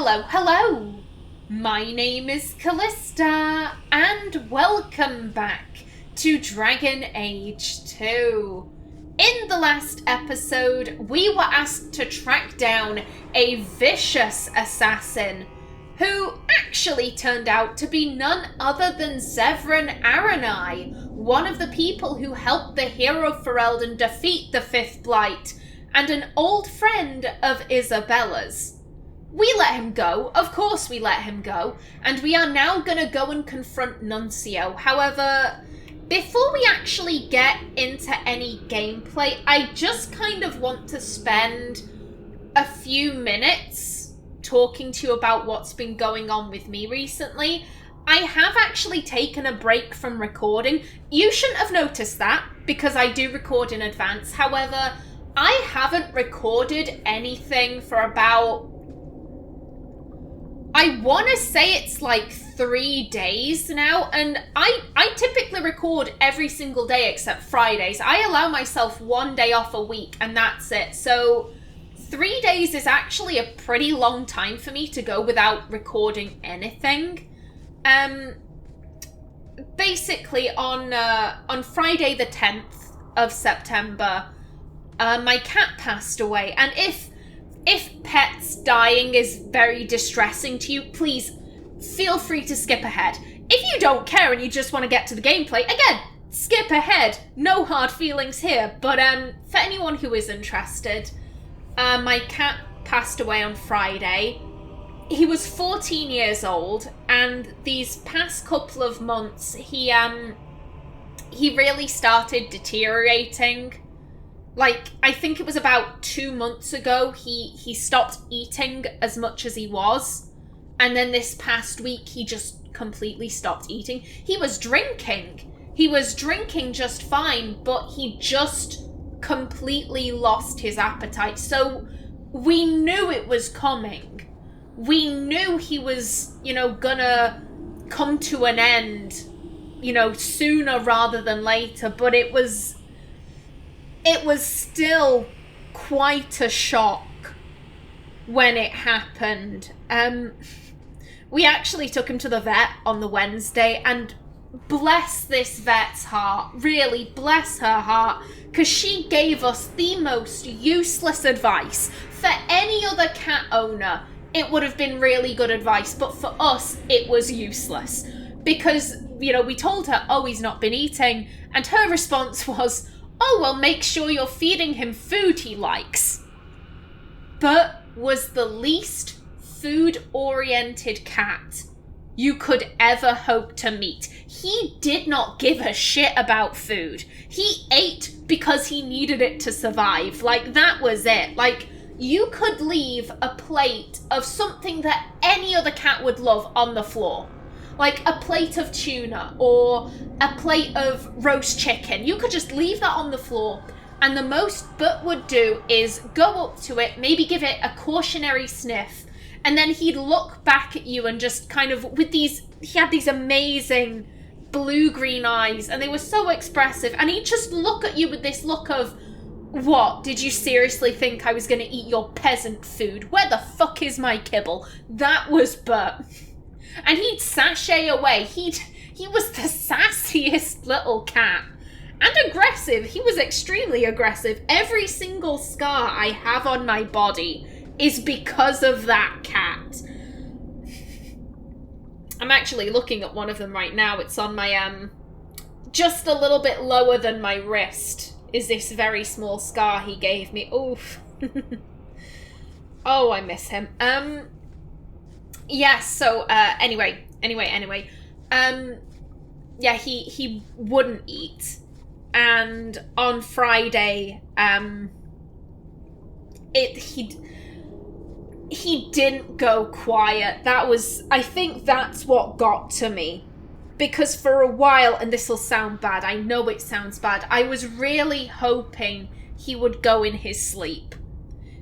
Hello! My name is Kallista, and welcome back to Dragon Age 2. In the last episode, we were asked to track down a vicious assassin, who actually turned out to be none other than Zevran Aranai, one of the people who helped the hero Ferelden defeat the Fifth Blight, and an old friend of Isabella's. We let him go, of course we let him go, and we are now gonna go and confront Nuncio. However, before we actually get into any gameplay, I just kind of want to spend a few minutes talking to you about what's been going on with me recently. I have actually taken a break from recording. You shouldn't have noticed that, because I do record in advance. However, I haven't recorded anything for about, I want to say it's like 3 days now, and I typically record every single day except Fridays. I allow myself 1 day off a week, and that's it. So 3 days is actually a pretty long time for me to go without recording anything. Basically, on Friday the 10th of September, my cat passed away, and if pets dying is very distressing to you, please feel free to skip ahead. If you don't care and you just want to get to the gameplay, again, skip ahead. No hard feelings here. But for anyone who is interested, my cat passed away on Friday. He was 14 years old, and these past couple of months, he really started deteriorating. Like, I think it was about 2 months ago, he stopped eating as much as he was. And then this past week, he just completely stopped eating. He was drinking. He was drinking just fine, but he just completely lost his appetite. So we knew it was coming. We knew he was, gonna come to an end, sooner rather than later. But it was still quite a shock when it happened. We actually took him to the vet on the Wednesday, and bless this vet's heart, really bless her heart, because she gave us the most useless advice. For any other cat owner, it would have been really good advice, but for us, it was useless. Because, we told her, oh, he's not been eating, and her response was, oh, well, make sure you're feeding him food he likes. Bert was the least food-oriented cat you could ever hope to meet. He did not give a shit about food. He ate because he needed it to survive. Like, that was it. Like, you could leave a plate of something that any other cat would love on the floor. Like a plate of tuna or a plate of roast chicken. You could just leave that on the floor, and the most Bert would do is go up to it, maybe give it a cautionary sniff, and then he'd look back at you and just kind of, he had these amazing blue-green eyes, and they were so expressive, and he'd just look at you with this look of, what, did you seriously think I was going to eat your peasant food? Where the fuck is my kibble? That was Bert. And he'd sashay away. He was the sassiest little cat. And aggressive. He was extremely aggressive. Every single scar I have on my body is because of that cat. I'm actually looking at one of them right now. It's on my, just a little bit lower than my wrist is this very small scar he gave me. Oof. Oh, I miss him. Yeah, so, anyway. Yeah, he wouldn't eat. And on Friday, he didn't go quiet. I think that's what got to me. Because for a while, and this'll sound bad, I know it sounds bad, I was really hoping he would go in his sleep.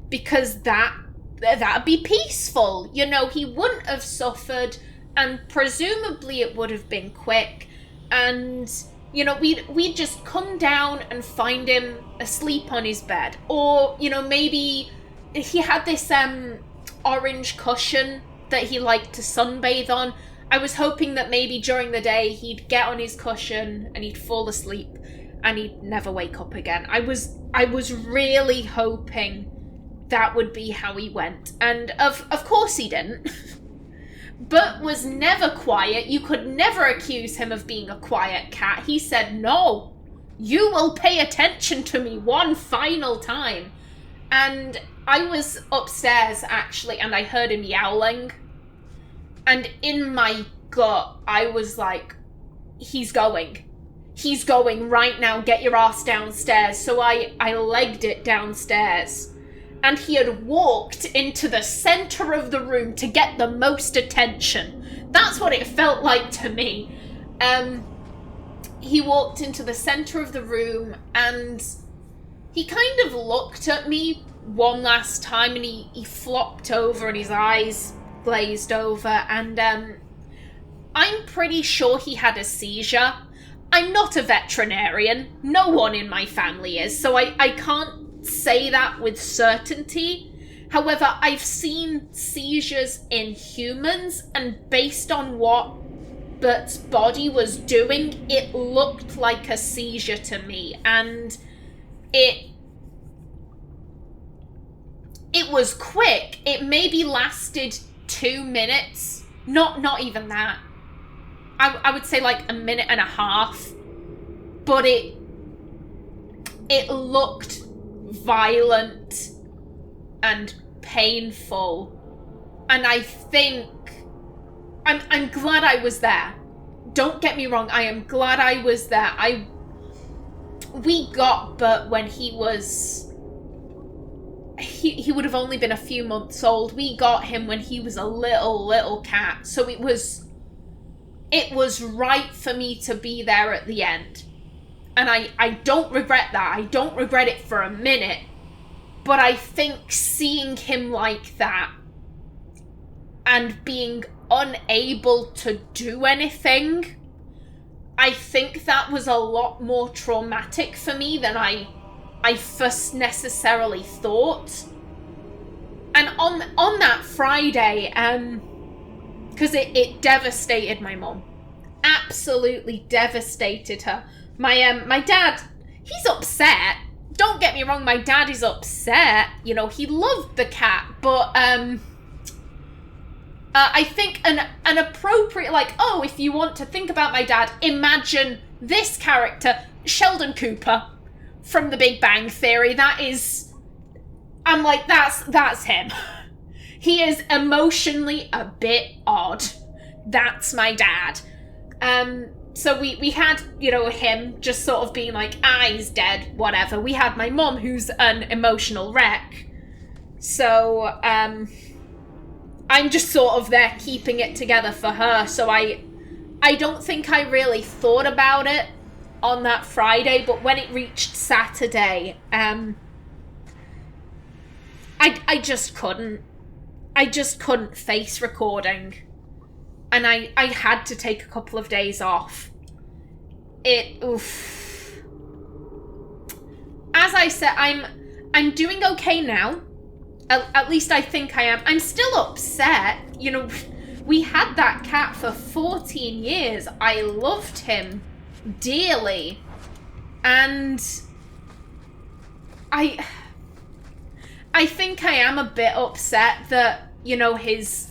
Because that'd be peaceful. He wouldn't have suffered, and presumably it would have been quick. And, we'd just come down and find him asleep on his bed. Or, maybe he had this orange cushion that he liked to sunbathe on. I was hoping that maybe during the day he'd get on his cushion and he'd fall asleep and he'd never wake up again. I was really hoping that would be how he went. And of course he didn't. Bert was never quiet. You could never accuse him of being a quiet cat. He said, "No, you will pay attention to me one final time." And I was upstairs, actually, and I heard him yowling. And in my gut, I was like, he's going. He's going right now. Get your ass downstairs. So I legged it downstairs. And he had walked into the center of the room to get the most attention. That's what it felt like to me. He walked into the center of the room and he kind of looked at me one last time and he flopped over and his eyes glazed over, and I'm pretty sure he had a seizure. I'm not a veterinarian. No one in my family is, so I can't say that with certainty. However, I've seen seizures in humans, and based on what Bert's body was doing, it looked like a seizure to me, and it was quick. It maybe lasted 2 minutes. Not even that. I would say like a minute and a half. But it looked violent and painful. And I think I'm glad I was there. Don't get me wrong, I am glad I was there. We got Bert when he was... He would have only been a few months old. We got him when he was a little cat. So it was right for me to be there at the end. And I don't regret that. I don't regret it for a minute. But I think seeing him like that and being unable to do anything, I think that was a lot more traumatic for me than I first necessarily thought. And on that Friday, because it devastated my mum. Absolutely devastated her. My dad, he's upset. Don't get me wrong, my dad is upset. You know, he loved the cat, but I think an appropriate, like, oh, if you want to think about my dad, imagine this character, Sheldon Cooper from The Big Bang Theory. That is, I'm like, that's him. He is emotionally a bit odd. That's my dad. So we had, you know, him just sort of being like, he's dead, whatever. We had my mum, who's an emotional wreck. So, I'm just sort of there keeping it together for her. So I don't think I really thought about it on that Friday, but when it reached Saturday, I just couldn't. I just couldn't face recording. And I had to take a couple of days off. Oof. As I said, I'm doing okay now. At least I think I am. I'm still upset. You know, we had that cat for 14 years. I loved him dearly. And I think I am a bit upset that, you know, his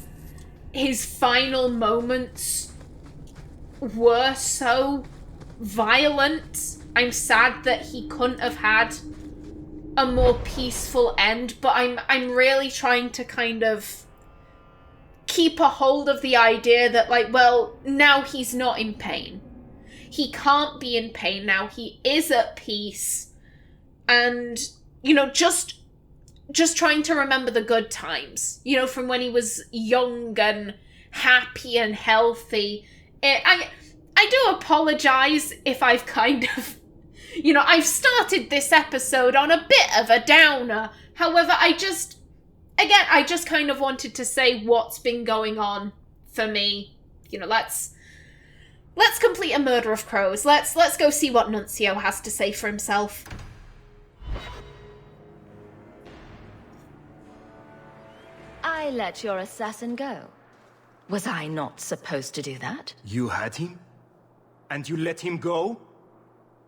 final moments were so violent. I'm sad that he couldn't have had a more peaceful end, but I'm really trying to kind of keep a hold of the idea that, like, well, now he's not in pain. He can't be in pain now. He is at peace. And, you know, just trying to remember the good times, you know, from when he was young and happy and healthy. I do apologize if I've kind of, you know, I've started this episode on a bit of a downer. However, I just kind of wanted to say what's been going on for me. You know, let's complete a murder of crows. Let's go see what Nuncio has to say for himself. I let your assassin go. Was I not supposed to do that? You had him? And you let him go?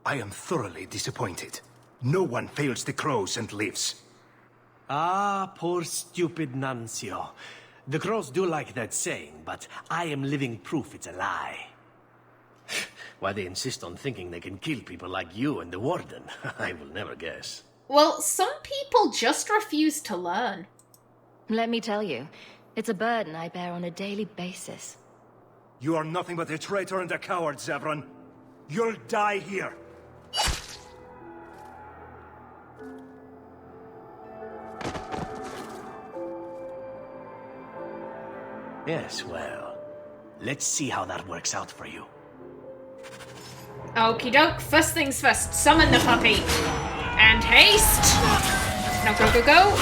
I am thoroughly disappointed. No one fails the crows and lives. Ah, poor stupid Nuncio. The crows do like that saying, but I am living proof it's a lie. Why they insist on thinking they can kill people like you and the Warden, I will never guess. Well, some people just refuse to learn. Let me tell you, it's a burden I bear on a daily basis. You are nothing but a traitor and a coward, Zevran. You'll die here. Yes, well, let's see how that works out for you. Okie doke, first things first, summon the puppy. And haste. Now go, go, go.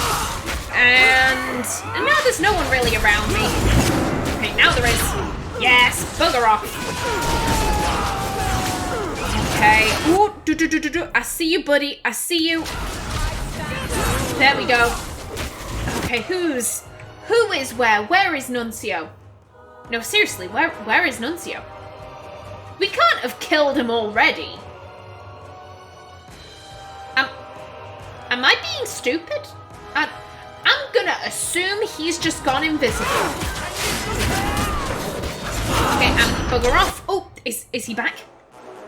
And now there's no one really around me. Okay, now there is. Yes, bugger off. Okay. Ooh, do. I see you, buddy. I see you. There we go. Okay, who is where? Where is Nuncio? No, seriously, where is Nuncio? We can't have killed him already. Am I being stupid? I'm gonna assume he's just gone invisible. Okay, and bugger off. Oh, is he back?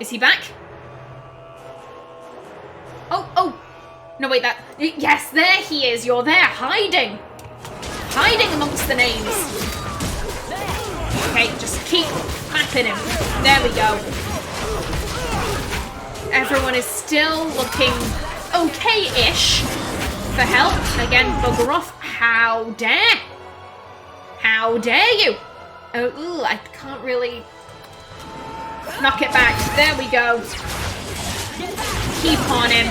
Is he back? Oh. No, wait, yes, there he is. You're there, hiding. Hiding amongst the names. Okay, just keep mapping him. There we go. Everyone is still looking okay-ish for help. Again, bugger off. How dare? How dare you? Oh, I can't really knock it back. There we go. Keep on him.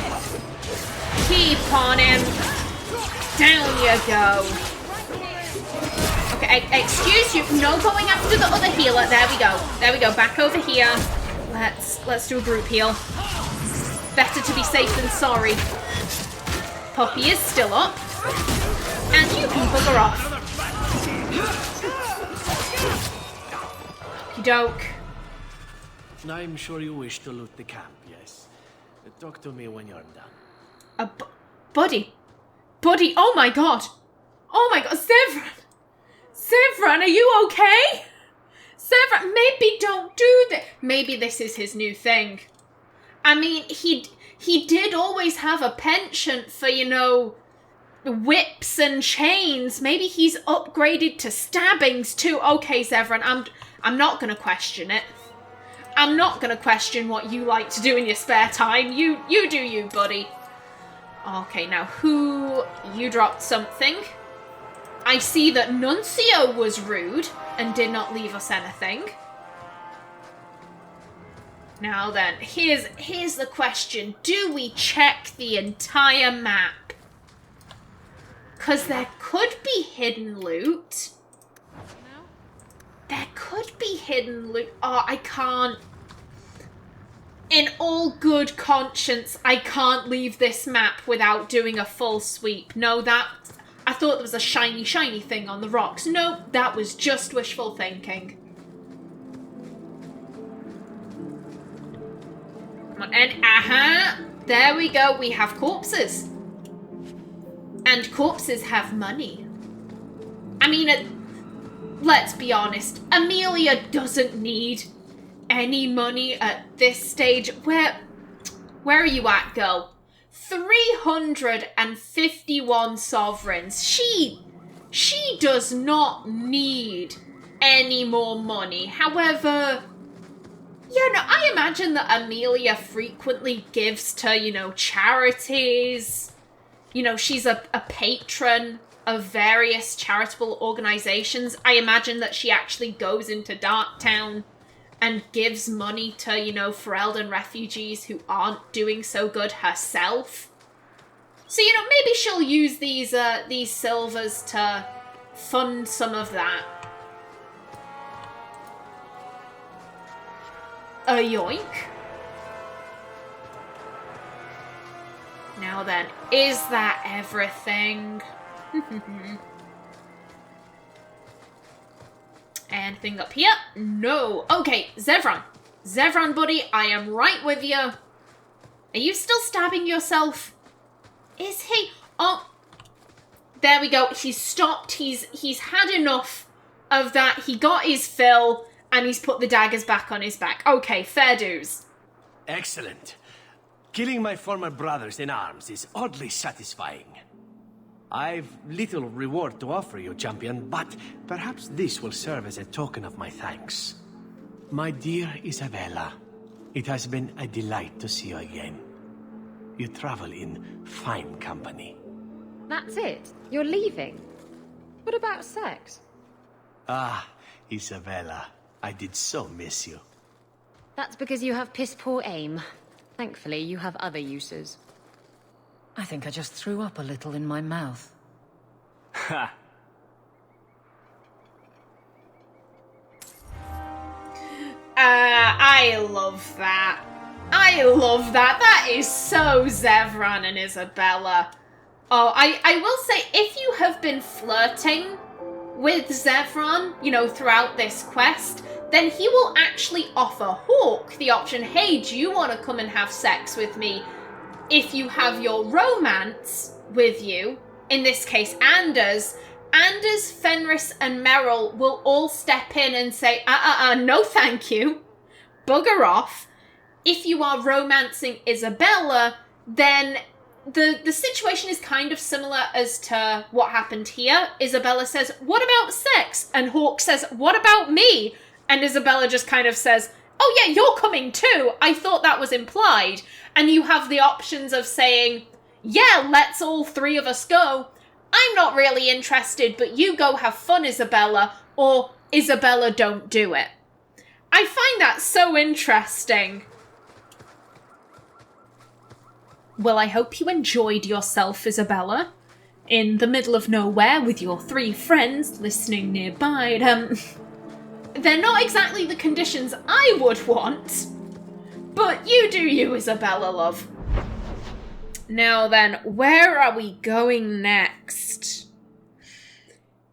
Keep on him. Down you go. Okay, excuse you. No going after the other healer. There we go. There we go. Back over here. Let's do a group heal. Better to be safe than sorry. Puppy is still up. And you can bugger off. Okie doke. I'm sure you wish to loot the camp, yes? Talk to me when you're done. Buddy, oh my god! Oh my god, Zevran, are you okay? Zevran, maybe don't do this. Maybe this is his new thing. I mean, he did always have a penchant for, whips and chains. Maybe he's upgraded to stabbings too. Okay, Zevran, I'm not gonna question it. I'm not gonna question what you like to do in your spare time. You do you, buddy. Okay, now you dropped something. I see that Nuncio was rude and did not leave us anything. Now then, here's the question. Do we check the entire map? Because there could be hidden loot. There could be hidden loot. Oh, I can't. In all good conscience, I can't leave this map without doing a full sweep. No, I thought there was a shiny thing on the rocks. No, that was just wishful thinking. Come on, and there we go. We have corpses. And corpses have money. I mean, let's be honest. Amelia doesn't need any money at this stage. Where are you at, girl? 351 sovereigns. She does not need any more money. However, I imagine that Amelia frequently gives to, charities. She's a patron of various charitable organizations. I imagine that she actually goes into Darktown and gives money to, Ferelden refugees who aren't doing so good herself. So, maybe she'll use these silvers to fund some of that. A yoink. Now then, is that everything? Anything up here? No. Okay, Zevran. Zevran, buddy, I am right with you. Are you still stabbing yourself? Is he? Oh, there we go. He's stopped. He's had enough of that. He got his fill, and he's put the daggers back on his back. Okay, fair dues. Excellent. Killing my former brothers in arms is oddly satisfying. I've little reward to offer you, champion, but perhaps this will serve as a token of my thanks. My dear Isabella, it has been a delight to see you again. You travel in fine company. That's it? You're leaving? What about sex? Ah, Isabella, I did so miss you. That's because you have piss-poor aim. Thankfully, you have other uses. I think I just threw up a little in my mouth. Ha! I love that. I love that. That is so Zevran and Isabella. Oh, I will say, if you have been flirting with Zevran, you know, throughout this quest, then he will actually offer Hawk the option, hey, do you want to come and have sex with me? If you have your romance with you, in this case Anders, Fenris, and Merrill will all step in and say, no thank you, bugger off. If you are romancing Isabella, then the situation is kind of similar as to what happened here. Isabella says, what about sex? And Hawk says, what about me? And Isabella just kind of says, oh yeah, you're coming too. I thought that was implied. And you have the options of saying, yeah, let's all three of us go. I'm not really interested, but you go have fun, Isabella. Or, Isabella, don't do it. I find that so interesting. Well, I hope you enjoyed yourself, Isabella. In the middle of nowhere with your 3 friends listening nearby. They're not exactly the conditions I would want. But you do you, Isabella, love. Now then, where are we going next?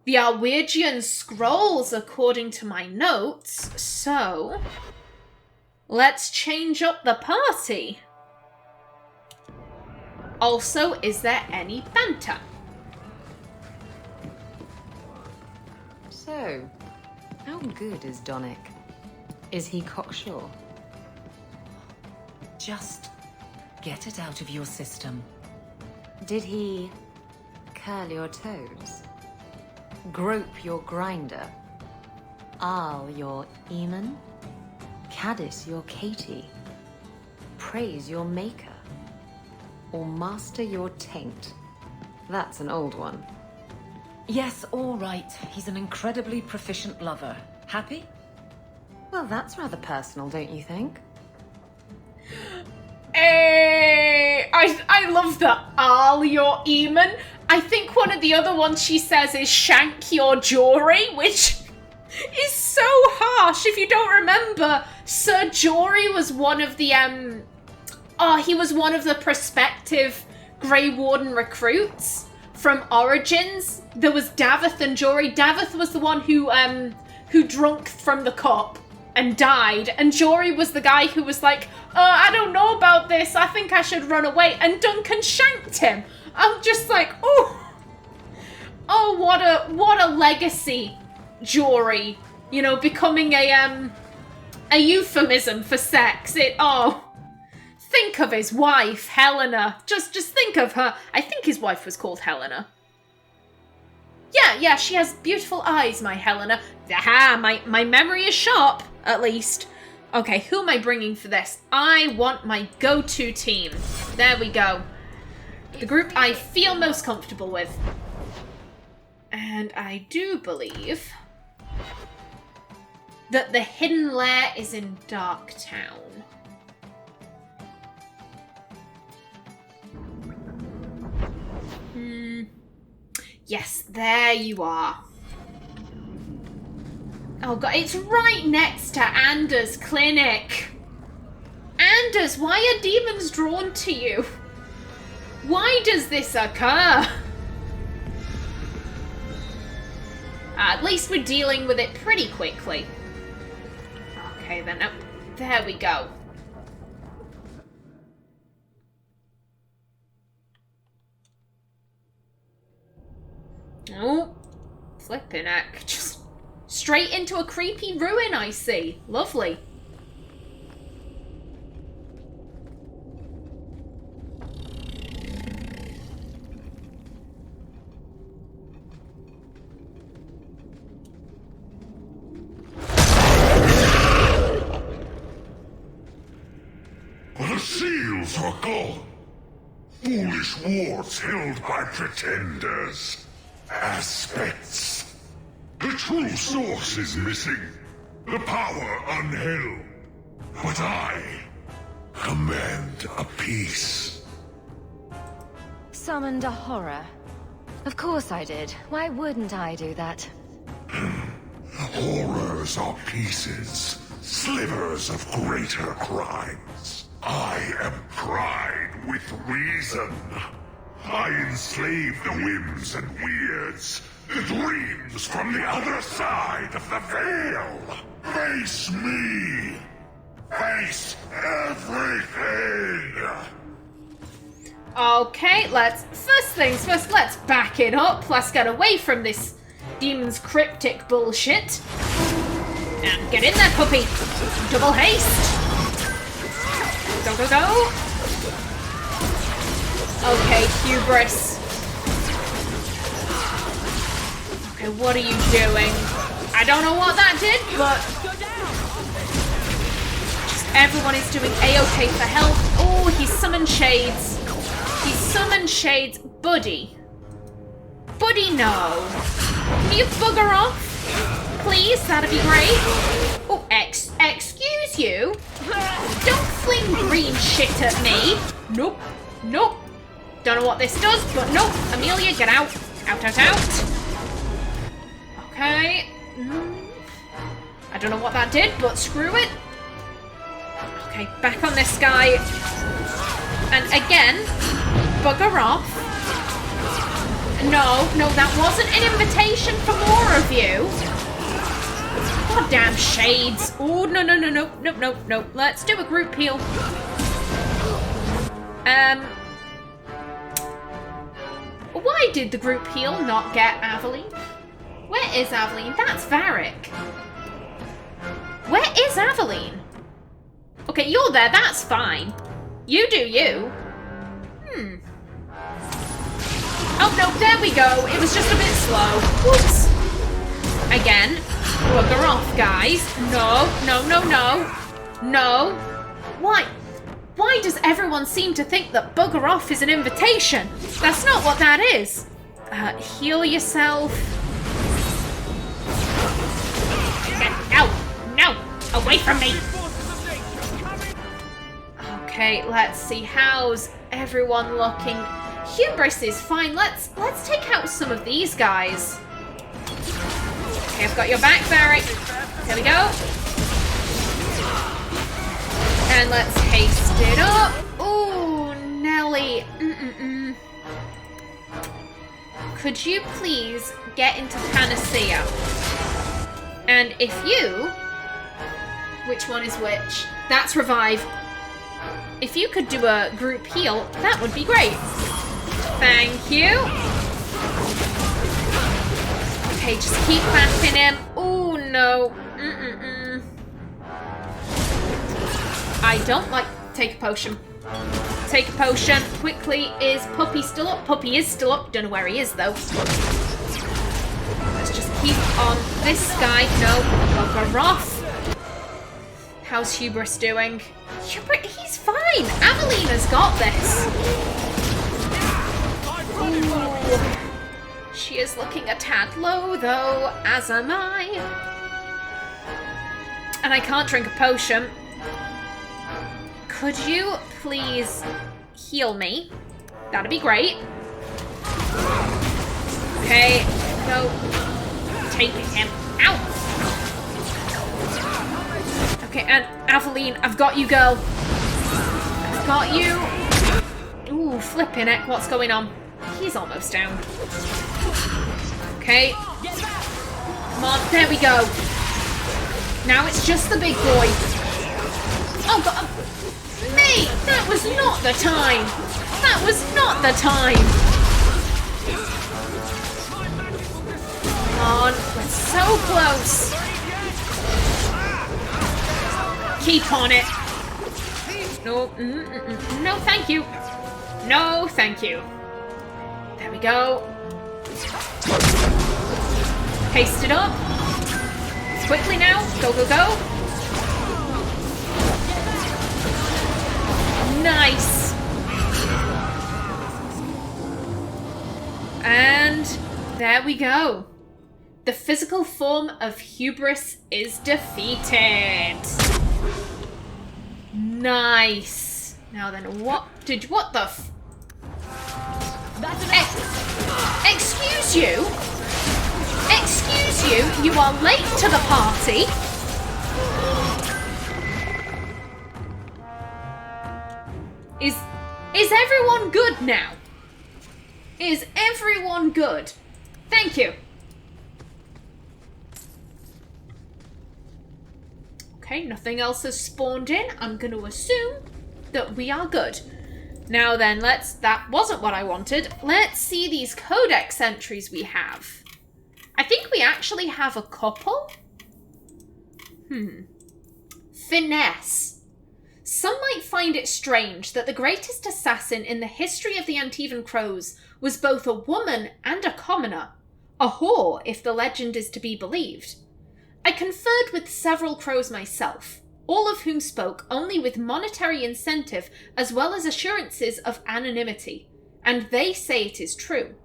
The Awiergan Scrolls, according to my notes. So, let's change up the party. Also, is there any banter? So, how good is Donick? Is he cocksure? Just get it out of your system. Did he curl your toes? Grope your grinder? Aal your Eamon? Caddis your Katie? Praise your maker? Or master your taint? That's an old one. Yes, all right. He's an incredibly proficient lover. Happy? Well, that's rather personal, don't you think? Hey, I love the Aal your Eamon. I think one of the other ones she says is shank your Jory, which is so harsh. If you don't remember, Sir Jory was one of the he was one of the prospective Grey Warden recruits from Origins. There was Davith and Jory. Davith was the one who drunk from the cup and died, and Jory was the guy who was like, I don't know about this, I think I should run away, and Duncan shanked him. I'm just like, what a legacy, Jory. You know, becoming a euphemism for sex. Think of his wife, Helena. Just think of her. I think his wife was called Helena. Yeah, she has beautiful eyes, my Helena. Aha, my memory is sharp, at least. Okay, who am I bringing for this? I want my go-to team. There we go. The group I feel most comfortable with. And I do believe that the hidden lair is in Darktown. Yes, there you are. Oh god, it's right next to Anders' clinic. Anders, why are demons drawn to you? Why does this occur? At least we're dealing with it pretty quickly. Okay, then. Oh, there we go. Oh, flipping heck. Just straight into a creepy ruin, I see. Lovely. The seals are gone. Foolish wards held by pretenders. Aspects. The true source is missing. The power unheld. But I command a peace. Summoned a horror. Of course I did. Why wouldn't I do that? Horrors are pieces, slivers of greater crimes. I am pride with reason. I enslave the whims and weirds, the dreams from the other side of the veil. Face me. Face everything. Okay, first things first, let's back it up. Let's get away from this demon's cryptic bullshit. And get in there, puppy. Double haste. Go, go, go. Okay, hubris. Okay, what are you doing? I don't know what that did, but just everyone is doing A-okay for help. Oh, he summoned shades. He summoned shades. Buddy. Buddy, no. Can you bugger off? Please, that'd be great. Oh, excuse you? Don't fling green shit at me. Nope. Nope. Don't know what this does, but nope. Amelia, get out. Out, out, out. Okay. I don't know what that did, but screw it. Okay, back on this guy. And again, bugger off. No, that wasn't an invitation for more of you. Goddamn shades. Oh, no. Let's do a group heal. Why did the group heal not get Aveline? Where is Aveline? That's Varric. Where is Aveline? Okay, you're there, that's fine. You do you. Oh, no, there we go. It was just a bit slow. Whoops. Again. Bugger off, guys. No. No. Why does everyone seem to think that bugger off is an invitation? That's not what that is. Heal yourself. Get out. No. Away from me. Okay, let's see. How's everyone looking? Hubris is fine. Let's take out some of these guys. Okay, I've got your back, Varric. There we go. And let's haste it up. Ooh, Nelly. Could you please get into Panacea? And if you... Which one is which? That's Revive. If you could do a group heal, that would be great. Thank you. Okay, just keep bapping him. Oh, no. I don't like... Take a potion. Take a potion. Quickly. Is Puppy still up? Puppy is still up. Don't know where he is, though. Let's just keep on this guy. No. Bugger off. How's Hubris doing? He's fine. Amelina's got this. Ooh. She is looking a tad low, though, as am I. And I can't drink a potion. Could you please heal me? That'd be great. Okay, go. Take him out. Okay, and Aveline, I've got you, girl. I've got you. Ooh, flipping heck, what's going on? He's almost down. Okay. on. There we go. Now it's just the big boy. Oh, God. Mate, that was not the time. That was not the time. Come on. We're so close. Keep on it. No, no, thank you. No, thank you. There we go. Paste it up. Quickly now. Go, go, go. Nice. And there we go. The physical form of hubris is defeated. Nice. Now then, what the excuse you? Excuse you? You are late to the party. Is everyone good now? Is everyone good? Thank you. Okay, nothing else has spawned in. I'm going to assume that we are good. Now then, that wasn't what I wanted. Let's see these codex entries we have. I think we actually have a couple. Finesse. Some might find it strange that the greatest assassin in the history of the Antivan Crows was both a woman and a commoner. A whore, if the legend is to be believed. I conferred with several crows myself, all of whom spoke only with monetary incentive as well as assurances of anonymity, and they say it is true.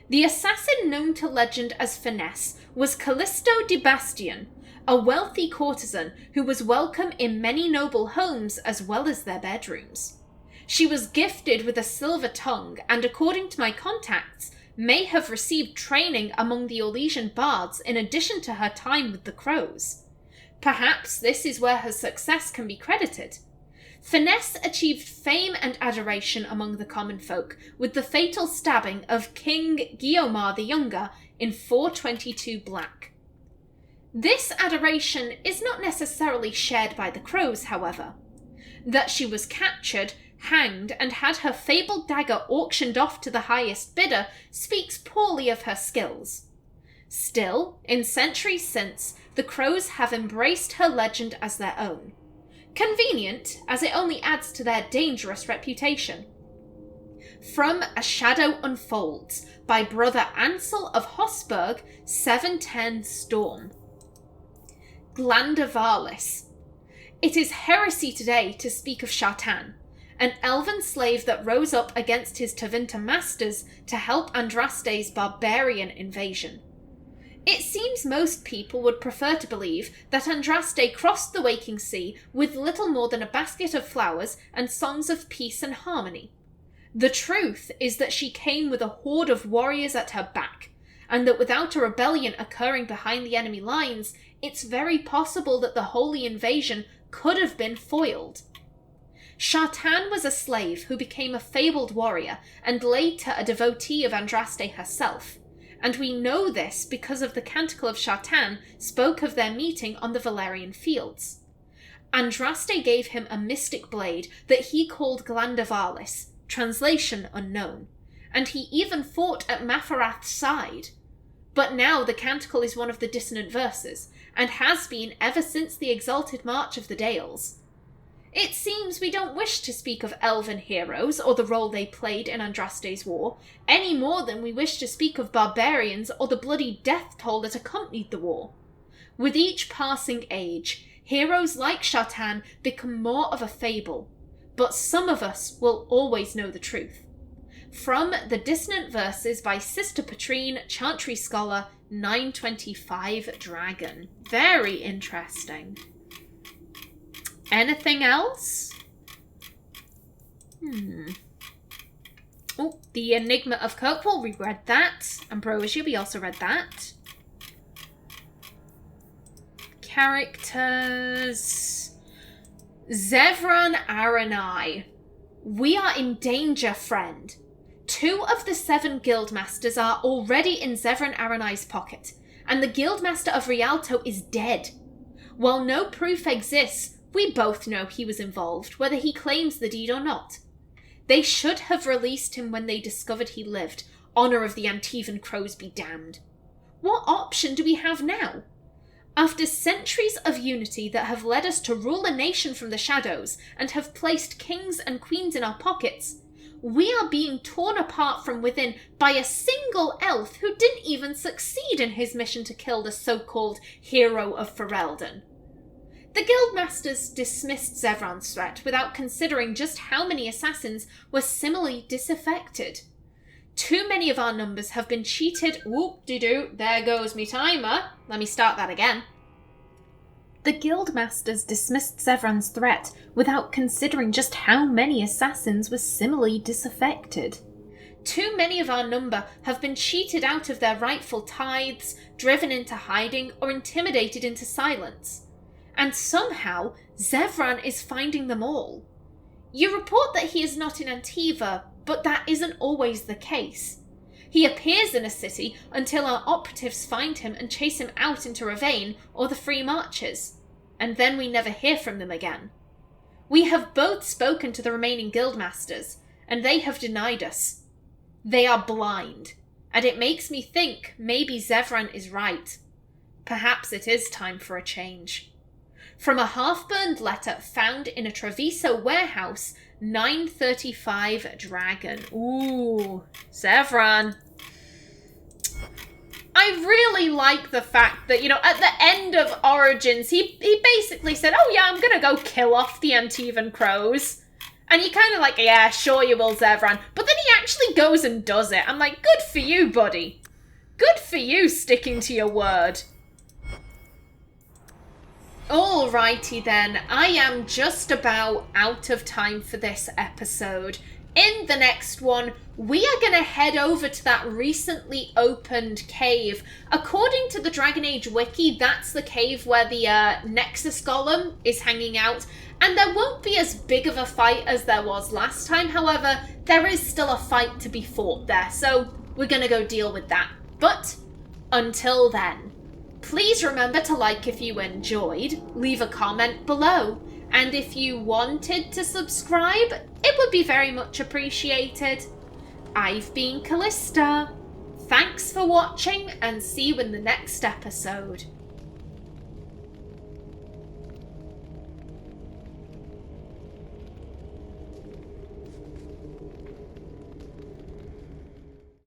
The assassin known to legend as Finesse was Callisto de Bastion, a wealthy courtesan who was welcome in many noble homes as well as their bedrooms. She was gifted with a silver tongue and, according to my contacts, may have received training among the Orlesian bards in addition to her time with the crows. Perhaps this is where her success can be credited. Finesse achieved fame and adoration among the common folk with the fatal stabbing of King Guiomar the Younger in 422 Black. This adoration is not necessarily shared by the crows, however. That she was captured, hanged, and had her fabled dagger auctioned off to the highest bidder speaks poorly of her skills. Still, in centuries since, the crows have embraced her legend as their own. Convenient, as it only adds to their dangerous reputation. From A Shadow Unfolds, by Brother Ansel of Hosburg, 710 Storm. Glandavalis. It is heresy today to speak of Shartan, an elven slave that rose up against his Tevinter masters to help Andraste's barbarian invasion. It seems most people would prefer to believe that Andraste crossed the waking sea with little more than a basket of flowers and songs of peace and harmony. The truth is that she came with a horde of warriors at her back, and that without a rebellion occurring behind the enemy lines, it's very possible that the holy invasion could have been foiled. Shartan was a slave who became a fabled warrior and later a devotee of Andraste herself, and we know this because of the Canticle of Shartan spoke of their meeting on the Valerian fields. Andraste gave him a mystic blade that he called Glandavalis, translation unknown, and he even fought at Mafarath's side. But now the Canticle is one of the dissonant verses, and has been ever since the exalted march of the Dales. It seems we don't wish to speak of elven heroes or the role they played in Andraste's war, any more than we wish to speak of barbarians or the bloody death toll that accompanied the war. With each passing age, heroes like Shartan become more of a fable, but some of us will always know the truth. From the Dissonant Verses by Sister Patrine, Chantry Scholar, 925 Dragon. Very interesting. Anything else? Oh, the Enigma of Kirkwall, we read that. Ambrosia, we also read that. Characters. Zevran Aranai. We are in danger, friend. 2 of the 7 guildmasters are already in Zevran Aranai's pocket, and the Guildmaster of Rialto is dead. While no proof exists, we both know he was involved, whether he claims the deed or not. They should have released him when they discovered he lived. Honor of the Antivan Crows be damned. What option do we have now? After centuries of unity that have led us to rule a nation from the shadows and have placed kings and queens in our pockets, we are being torn apart from within by a single elf who didn't even succeed in his mission to kill the so-called hero of Ferelden. The Guildmasters dismissed Zevran's threat without considering just how many assassins were similarly disaffected. Too many of our numbers have been cheated. Whoop-de-doo, there goes me timer. Let me start that again. The Guildmasters dismissed Zevran's threat without considering just how many assassins were similarly disaffected. Too many of our number have been cheated out of their rightful tithes, driven into hiding, or intimidated into silence. And somehow, Zevran is finding them all. You report that he is not in Antiva, but that isn't always the case. He appears in a city until our operatives find him and chase him out into Ravane or the Free Marches, and then we never hear from them again. We have both spoken to the remaining Guildmasters, and they have denied us. They are blind, and it makes me think maybe Zevran is right. Perhaps it is time for a change. From a half-burned letter found in a Treviso warehouse, 935 Dragon. Ooh, Zevran. I really like the fact that, at the end of Origins, he basically said, oh yeah, I'm gonna go kill off the Antivan Crows. And you're kind of like, yeah, sure you will, Zevran. But then he actually goes and does it. I'm like, good for you, buddy. Good for you sticking to your word. Alrighty then, I am just about out of time for this episode. In the next one, we are going to head over to that recently opened cave. According to the Dragon Age wiki, that's the cave where the Nexus Golem is hanging out, and there won't be as big of a fight as there was last time. However, there is still a fight to be fought there, so we're going to go deal with that. But until then, please remember to like if you enjoyed, leave a comment below, and if you wanted to subscribe, it would be very much appreciated. I've been Callista. Thanks for watching, and see you in the next episode.